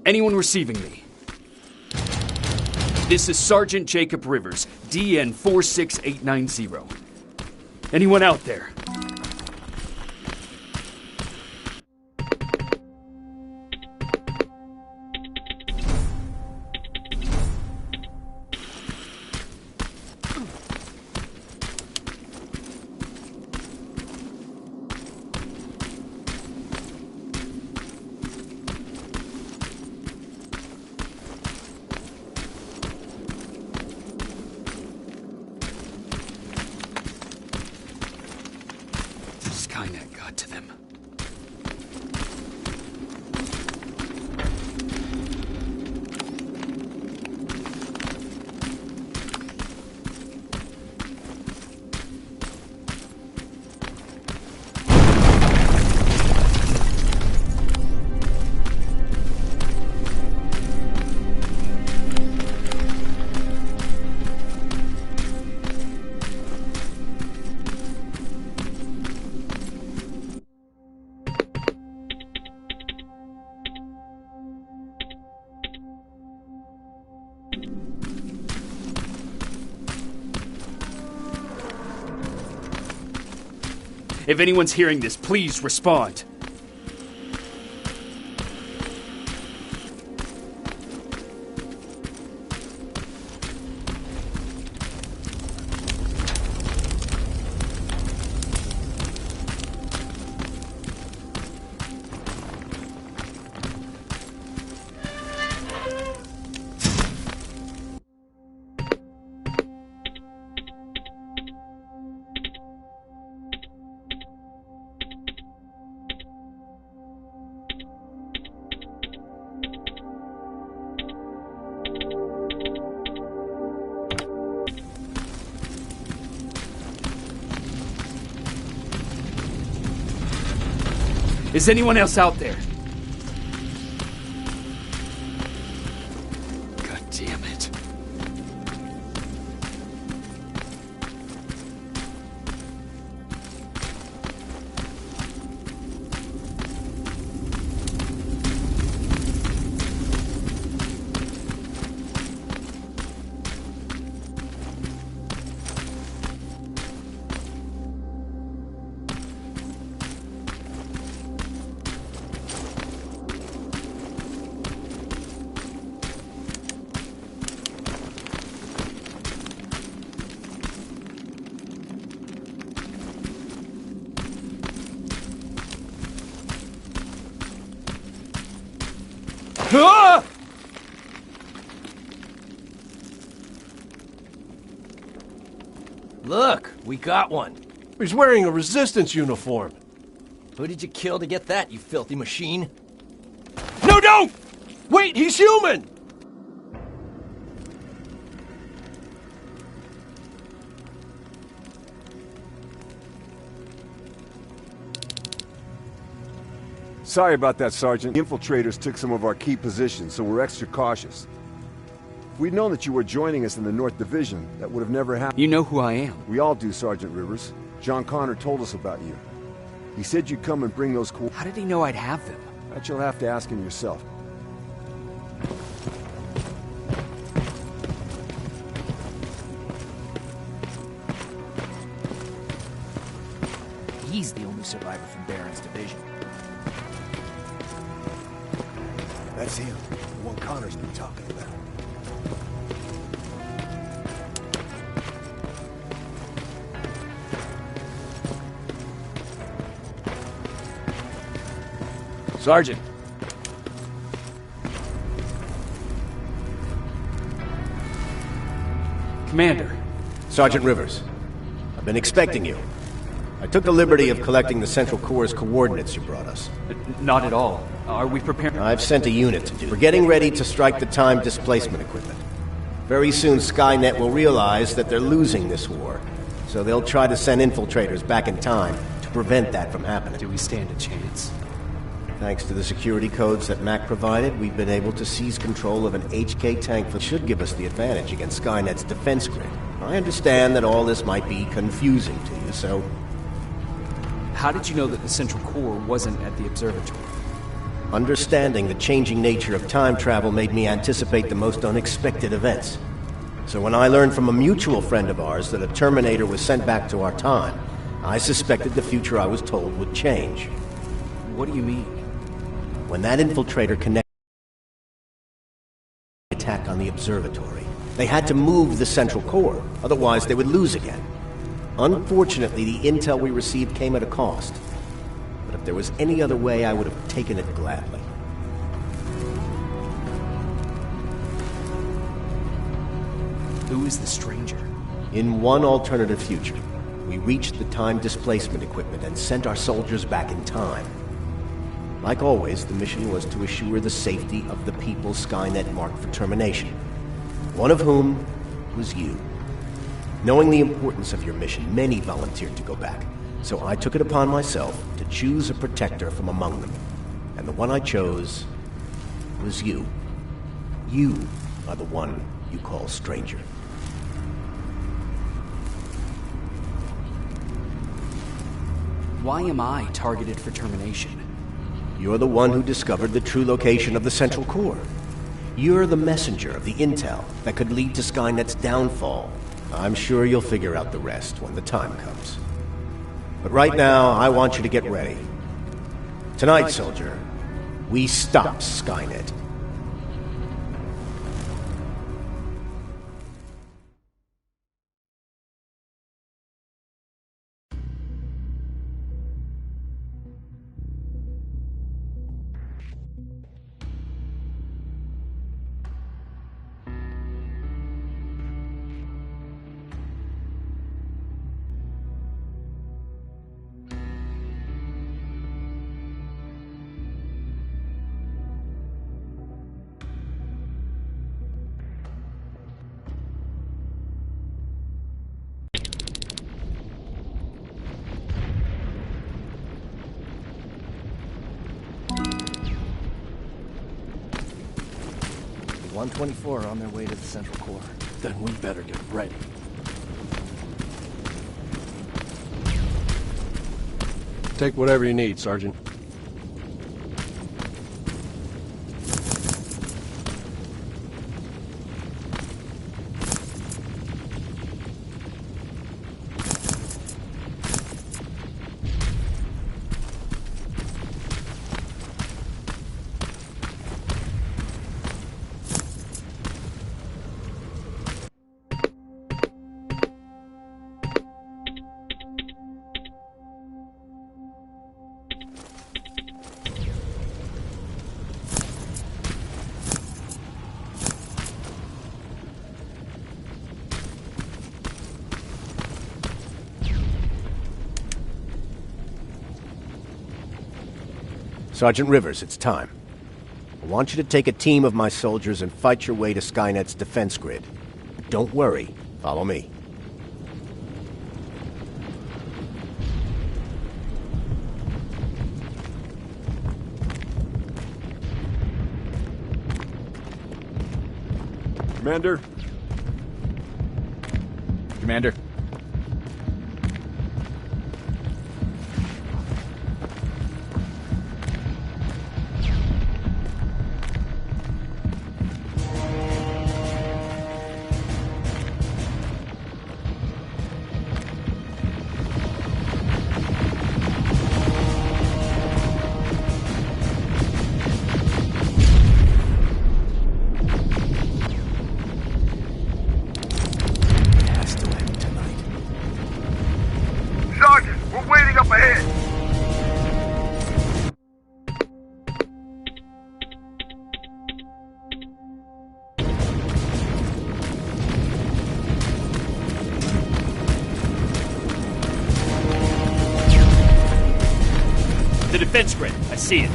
Anyone receiving me? This is Sergeant Jacob Rivers, DN 46890. Anyone out there? Skynet got to them. If anyone's hearing this, please respond. Is anyone else out there? God damn it. Ah! Look, we got one. He's wearing a Resistance uniform. Who did you kill to get that, you filthy machine? No, don't! Wait, he's human! Sorry about that, Sergeant. The infiltrators took some of our key positions, so we're extra cautious. If we'd known that you were joining us in the North Division, that would have never happened. You know who I am. We all do, Sergeant Rivers. John Connor told us about you. He said you'd come and bring those cool... How did he know I'd have them? That you'll have to ask him yourself. He's the only survivor from Baron's division. That's him. The one Connor's been talking about. Sergeant. Commander. Sergeant Rivers, I've been expecting you. I took the liberty of collecting the Central Corps' coordinates you brought us. Not at all. Are we prepared? I've sent a unit to do. We're getting ready to strike the time displacement equipment. Very soon Skynet will realize that they're losing this war, so they'll try to send infiltrators back in time to prevent that from happening. Do we stand a chance? Thanks to the security codes that Mac provided, we've been able to seize control of an HK tank that should give us the advantage against Skynet's defense grid. I understand that all this might be confusing to you, so... How did you know that the Central Core wasn't at the observatory? Understanding the changing nature of time travel made me anticipate the most unexpected events. So when I learned from a mutual friend of ours that a Terminator was sent back to our time, I suspected the future I was told would change. What do you mean? When that infiltrator connected the attack on the observatory, they had to move the central core, otherwise they would lose again. Unfortunately, the intel we received came at a cost. But if there was any other way, I would have taken it gladly. Who is the stranger? In one alternative future, we reached the time displacement equipment and sent our soldiers back in time. Like always, the mission was to assure the safety of the people Skynet marked for termination. One of whom was you. Knowing the importance of your mission, many volunteered to go back. So I took it upon myself to choose a protector from among them. And the one I chose was you. You are the one you call stranger. Why am I targeted for termination? You're the one who discovered the true location of the central core. You're the messenger of the intel that could lead to Skynet's downfall. I'm sure you'll figure out the rest when the time comes. But right now, I want you to get ready. Tonight, soldier, we stop Skynet. The 124 are on their way to the central core. Then we better get ready. Take whatever you need, Sergeant. Sergeant Rivers, it's time. I want you to take a team of my soldiers and fight your way to Skynet's defense grid. Don't worry. Follow me. Commander? Commander. The defense grid. I see it.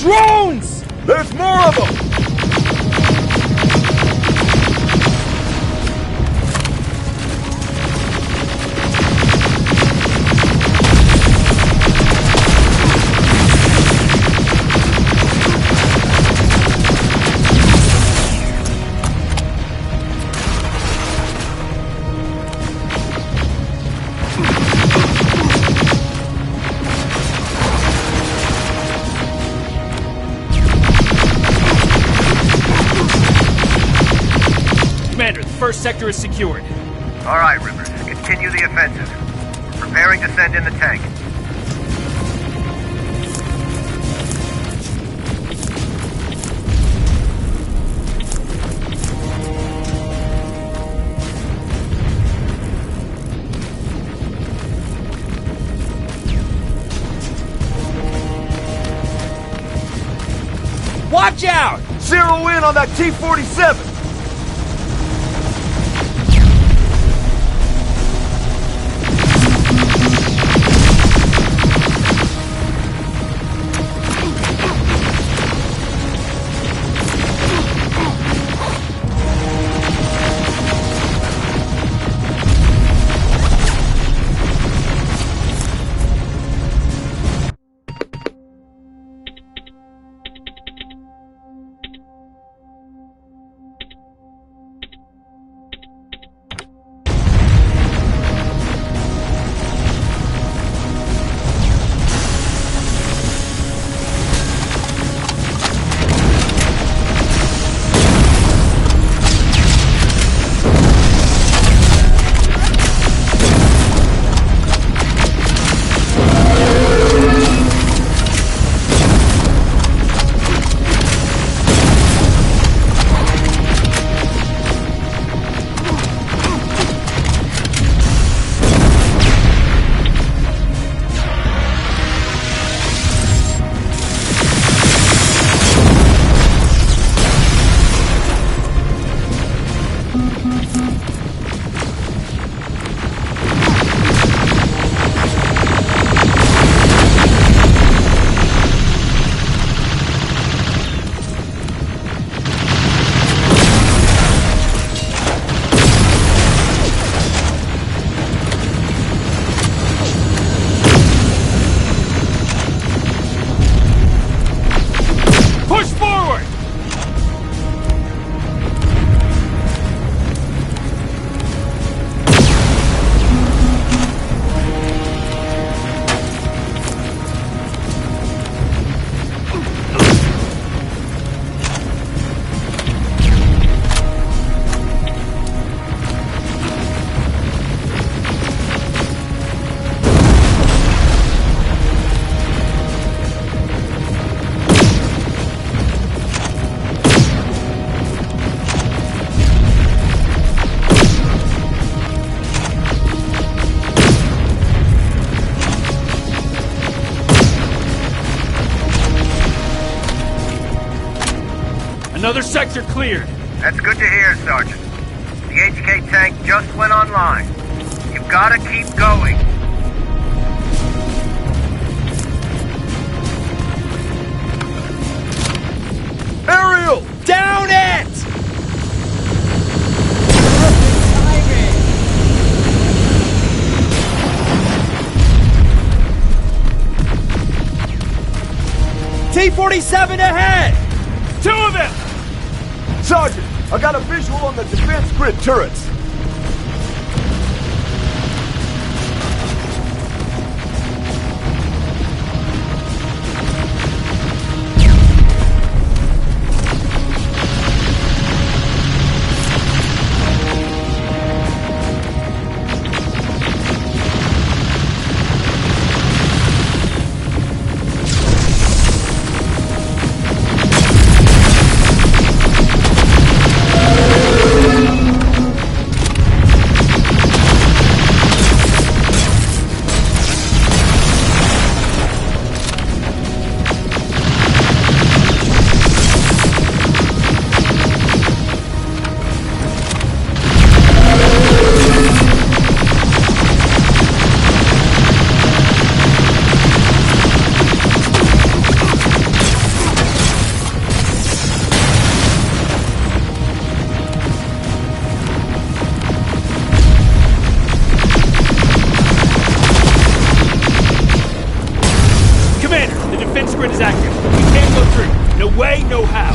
Drones! There's more of them! Commander, the first sector is secured. All right, Rivers. Continue the offensive. We're preparing to send in the tank. Watch out! Zero in on that T-47! Push forward! Another sector cleared. That's good to hear, Sergeant. The HK tank just went online. You've gotta keep going. Aerial! Down it! T-47 ahead! Two of them! Sergeant, I got a visual on the defense grid turrets. defense grid is active. We can't go through. No way, no how.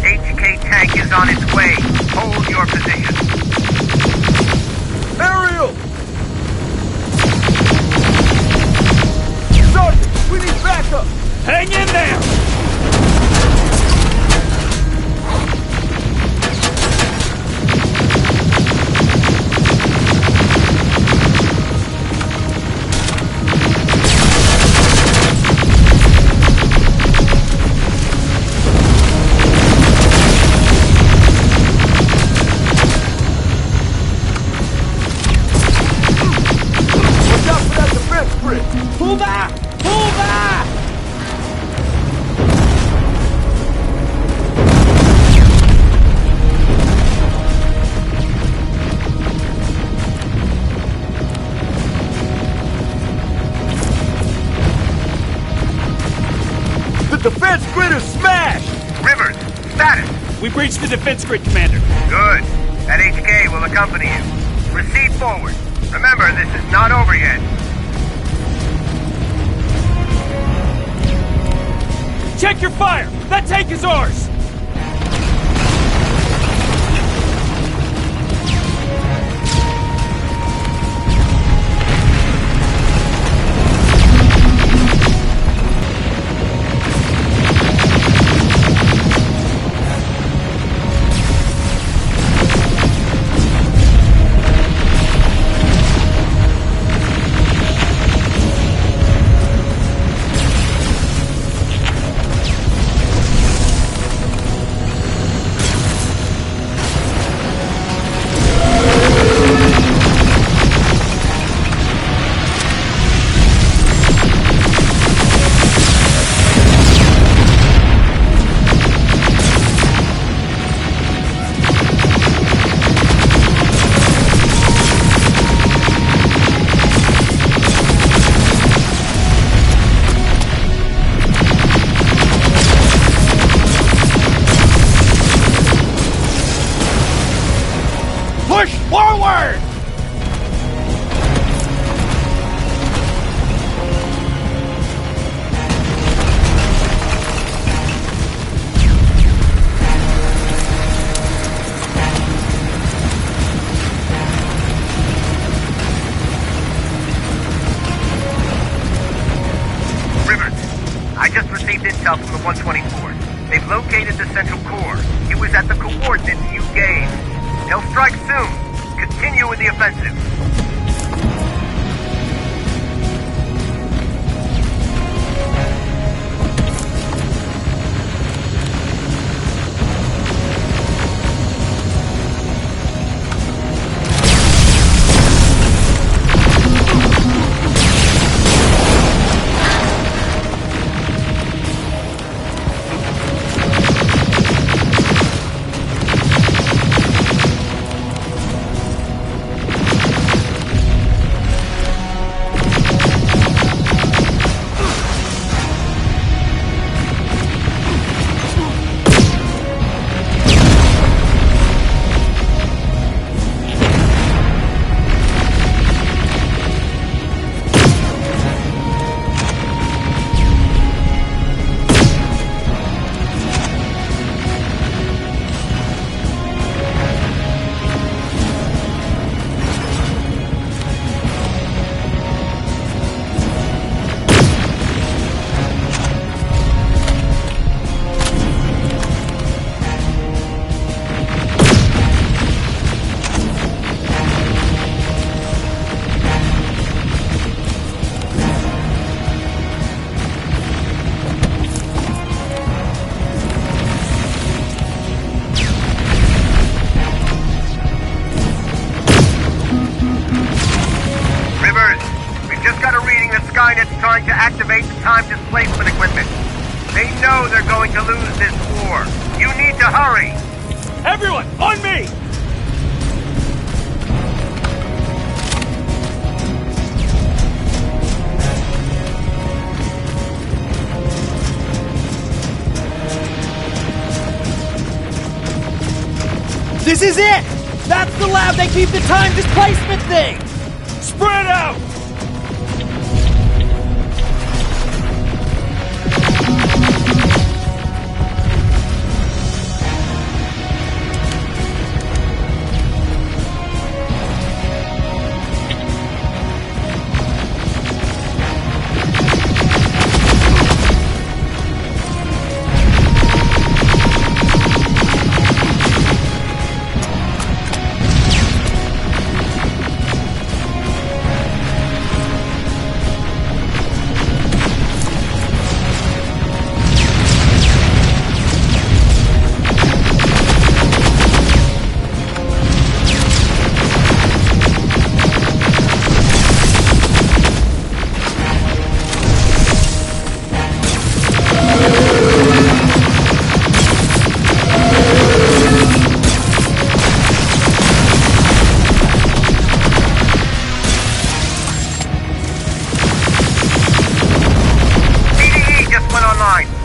HK tank is on its way. Hold your position. Aerial! Sergeant, we need backup! Hang in there! Watch out for that defense grid! Pull back! Pull back! The defense grid is smashed! Rivers, status. We breached the defense grid, Commander. Good. That HK will accompany you. Proceed forward. Remember, this is not over yet. Check your fire! That tank is ours! Push forward! Rivers, I just received intel from the 124th. They've located the central core. It was at the coordinates you gave. They'll strike soon. Continue with the offensive. Skynet's trying to activate the time displacement equipment. They know they're going to lose this war. You need to hurry! Everyone, on me! This is it! That's the lab they keep the time displacement thing! Spread out!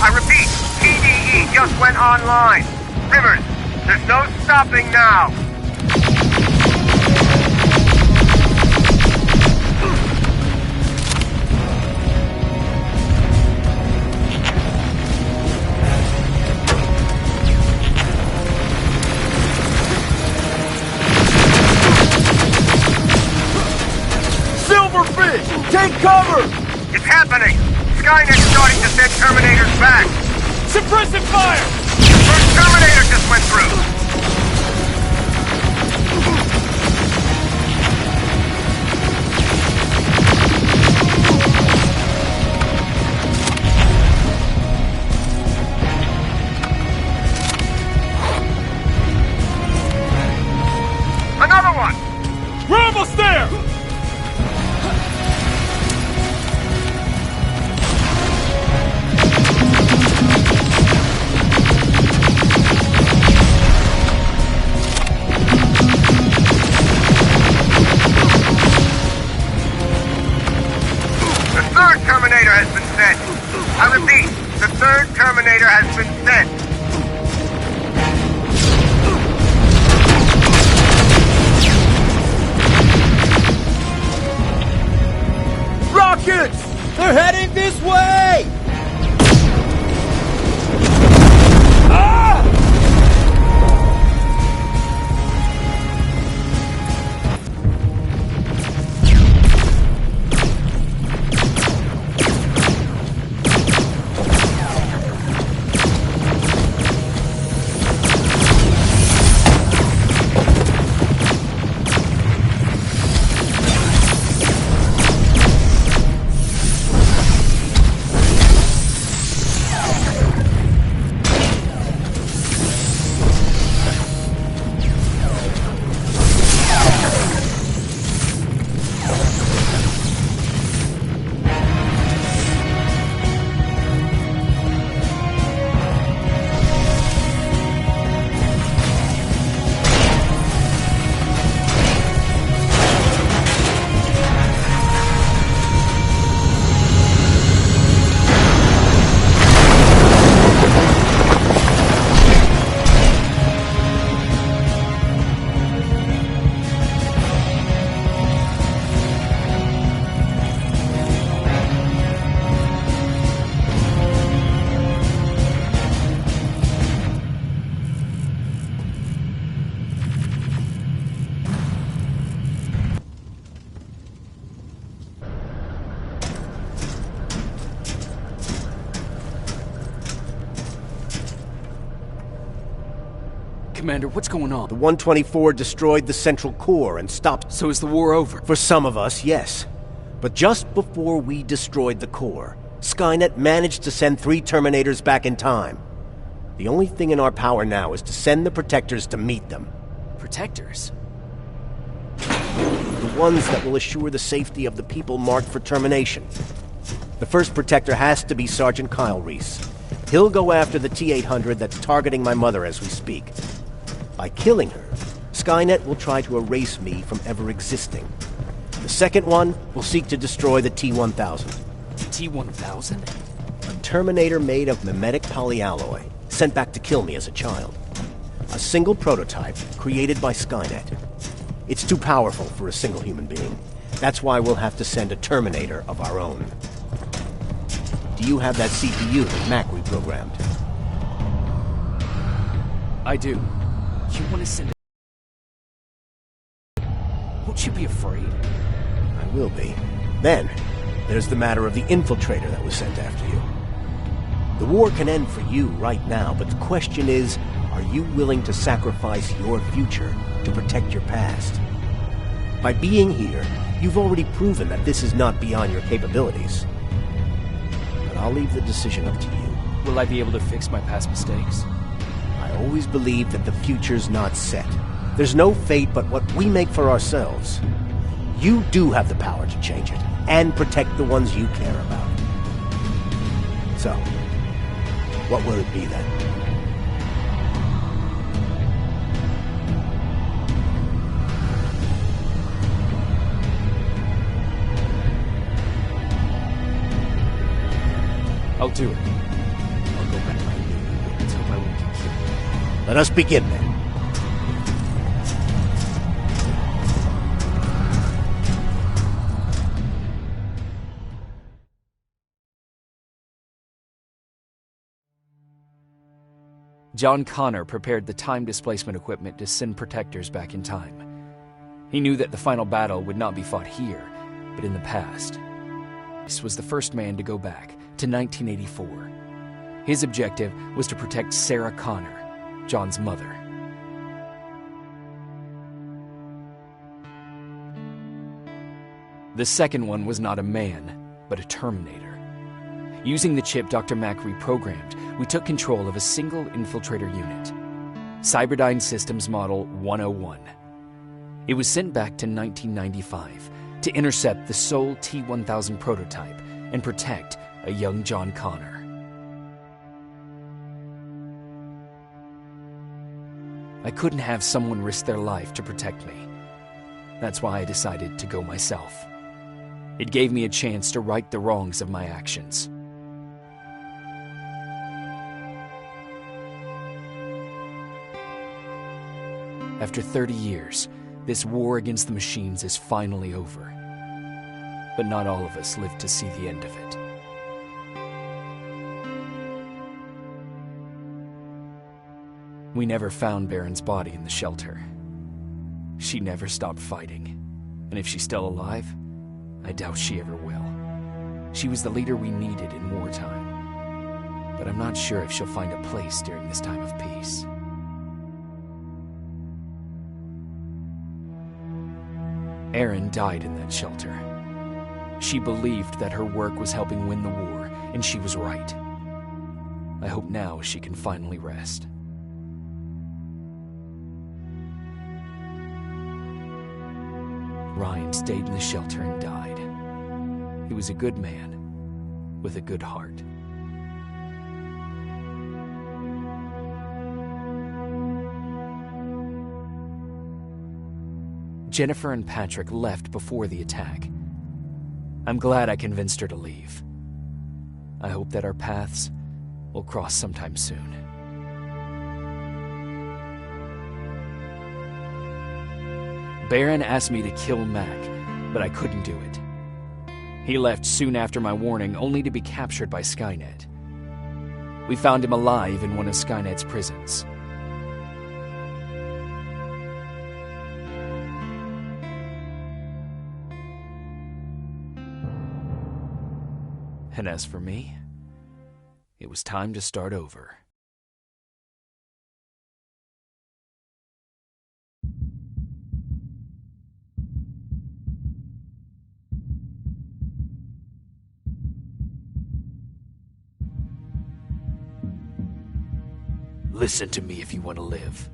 I repeat, TDE just went online. Rivers, there's no stopping now. Silverfish! Take cover! It's happening! Skynet's starting to send Terminators back! Suppressive fire! First Terminator just went through! Another one! We're almost there! The third Terminator has been sent! I repeat, the third Terminator has been sent! Rockets! They're heading this way! Commander, what's going on? The 124 destroyed the central core and stopped. So is the war over? For some of us, yes. But just before we destroyed the core, Skynet managed to send 3 Terminators back in time. The only thing in our power now is to send the Protectors to meet them. Protectors? The ones that will assure the safety of the people marked for termination. The first Protector has to be Sergeant Kyle Reese. He'll go after the T-800 that's targeting my mother as we speak. By killing her, Skynet will try to erase me from ever existing. The second one will seek to destroy the T-1000. T-1000? A Terminator made of mimetic polyalloy, sent back to kill me as a child. A single prototype created by Skynet. It's too powerful for a single human being. That's why we'll have to send a Terminator of our own. Do you have that CPU that Mac reprogrammed? I do. You want to send it? Won't you be afraid? I will be. Then, there's the matter of the infiltrator that was sent after you. The war can end for you right now, but the question is, are you willing to sacrifice your future to protect your past? By being here, you've already proven that this is not beyond your capabilities. But I'll leave the decision up to you. Will I be able to fix my past mistakes? I always believe that the future's not set. There's no fate but what we make for ourselves. You do have the power to change it, and protect the ones you care about. So, what will it be then? I'll do it. Let us begin then. John Connor prepared the time displacement equipment to send protectors back in time. He knew that the final battle would not be fought here, but in the past. This was the first man to go back to 1984. His objective was to protect Sarah Connor, John's mother. The second one was not a man, but a Terminator. Using the chip Dr. Mack reprogrammed, we took control of a single infiltrator unit, Cyberdyne Systems Model 101. It was sent back to 1995 to intercept the sole T-1000 prototype and protect a young John Connor. I couldn't have someone risk their life to protect me. That's why I decided to go myself. It gave me a chance to right the wrongs of my actions. After 30 years, this war against the machines is finally over. But not all of us lived to see the end of it. We never found Baron's body in the shelter. She never stopped fighting, and if she's still alive, I doubt she ever will. She was the leader we needed in wartime, but I'm not sure if she'll find a place during this time of peace. Erin died in that shelter. She believed that her work was helping win the war, and she was right. I hope now she can finally rest. Ryan stayed in the shelter and died. He was a good man, with a good heart. Jennifer and Patrick left before the attack. I'm glad I convinced her to leave. I hope that our paths will cross sometime soon. Baron asked me to kill Mac, but I couldn't do it. He left soon after my warning, only to be captured by Skynet. We found him alive in one of Skynet's prisons. And as for me, it was time to start over. Listen to me if you want to live.